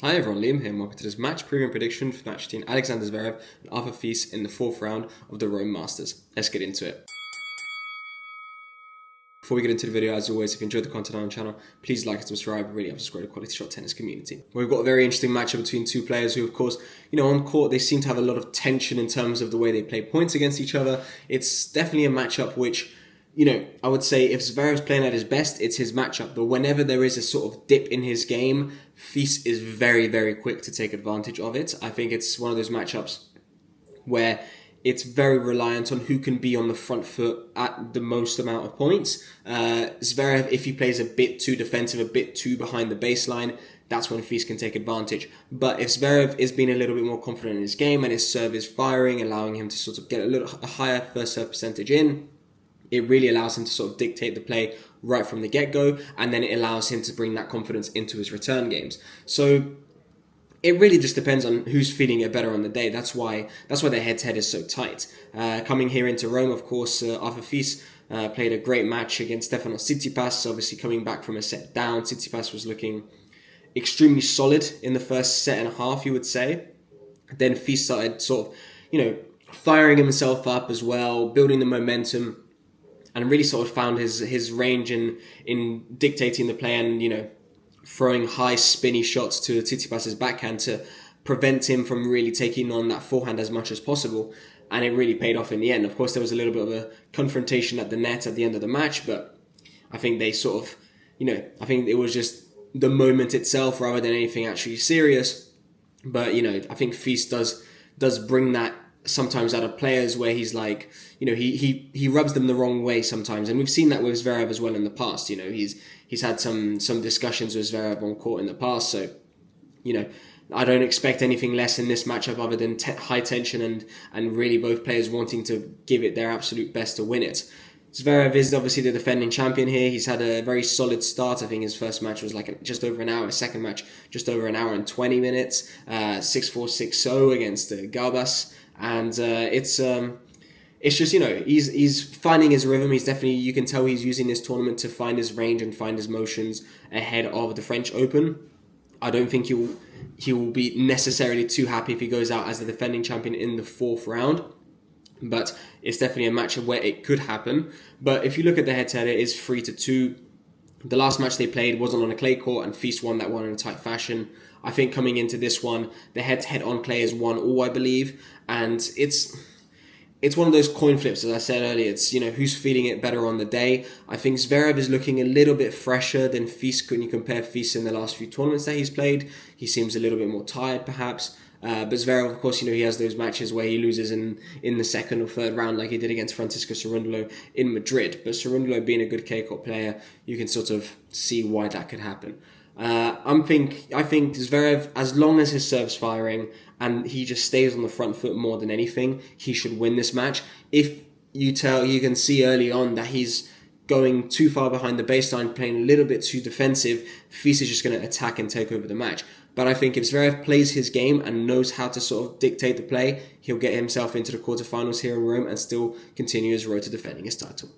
Hi everyone, Liam here and welcome to this match preview and prediction for match between Alexander Zverev and Arthur Fils in the fourth round of the Rome Masters. Let's get into it. Before we get into the video, as always, if you enjoyed the content on the channel, please like and subscribe. It really helps us grow the quality shot tennis community. We've got a very interesting matchup between two players who, of course, on court, they seem to have a lot of tension in terms of the way they play points against each other. It's definitely a matchup which, I would say if Zverev's playing at his best, it's his matchup. But whenever there is a sort of dip in his game, Fils is very, very quick to take advantage of it. I think it's one of those matchups where it's very reliant on who can be on the front foot at the most amount of points. Zverev, if he plays a bit too defensive, a bit too behind the baseline, that's when Fils can take advantage. But if Zverev is being a little bit more confident in his game and his serve is firing, allowing him to sort of get a higher first serve percentage in, it really allows him to sort of dictate the play right from the get-go, and then it allows him to bring that confidence into his return games. So it really just depends on who's feeling it better on the day. That's why the head-to-head is so tight. Coming here into Rome, of course, Arthur Fils played a great match against Stefanos Tsitsipas, obviously coming back from a set down. Tsitsipas was looking extremely solid in the first set and a half, you would say. Then Fils started sort of, firing himself up as well, building the momentum, and really sort of found his range in dictating the play and, throwing high spinny shots to Tsitsipas's backhand to prevent him from really taking on that forehand as much as possible. And it really paid off in the end. Of course, there was a little bit of a confrontation at the net at the end of the match, but I think they sort of, I think it was just the moment itself rather than anything actually serious. But, I think Fils does bring that sometimes out of players where he's like, he rubs them the wrong way sometimes. And we've seen that with Zverev as well in the past. He's had some discussions with Zverev on court in the past. So, I don't expect anything less in this matchup other than high tension and really both players wanting to give it their absolute best to win it. Zverev is obviously the defending champion here. He's had a very solid start. I think his first match was just over an hour. His second match, just over an hour and 20 minutes. 6-4, 6-0 against Garbas. And it's just, he's finding his rhythm. He's definitely, you can tell he's using this tournament to find his range and find his motions ahead of the French Open. I don't think he will be necessarily too happy if he goes out as the defending champion in the fourth round. But it's definitely a match where it could happen. But if you look at the head-to-head, it is 3-2. The last match they played wasn't on a clay court, and Fils won that one in a tight fashion. I think coming into this one, the head-to-head on clay is 1-1, I believe. And it's one of those coin flips, as I said earlier. It's, who's feeling it better on the day. I think Zverev is looking a little bit fresher than Fils. When you compare Fils in the last few tournaments that he's played, he seems a little bit more tired, perhaps. But Zverev, of course, he has those matches where he loses in the second or third round, like he did against Francisco Cerundolo in Madrid. But Cerundolo being a good K-court player, you can sort of see why that could happen. I think Zverev, as long as his serve's firing and he just stays on the front foot more than anything, he should win this match. If you can see early on that he's going too far behind the baseline, playing a little bit too defensive, Fils is just going to attack and take over the match. But I think if Zverev plays his game and knows how to sort of dictate the play, he'll get himself into the quarterfinals here in Rome and still continue his road to defending his title.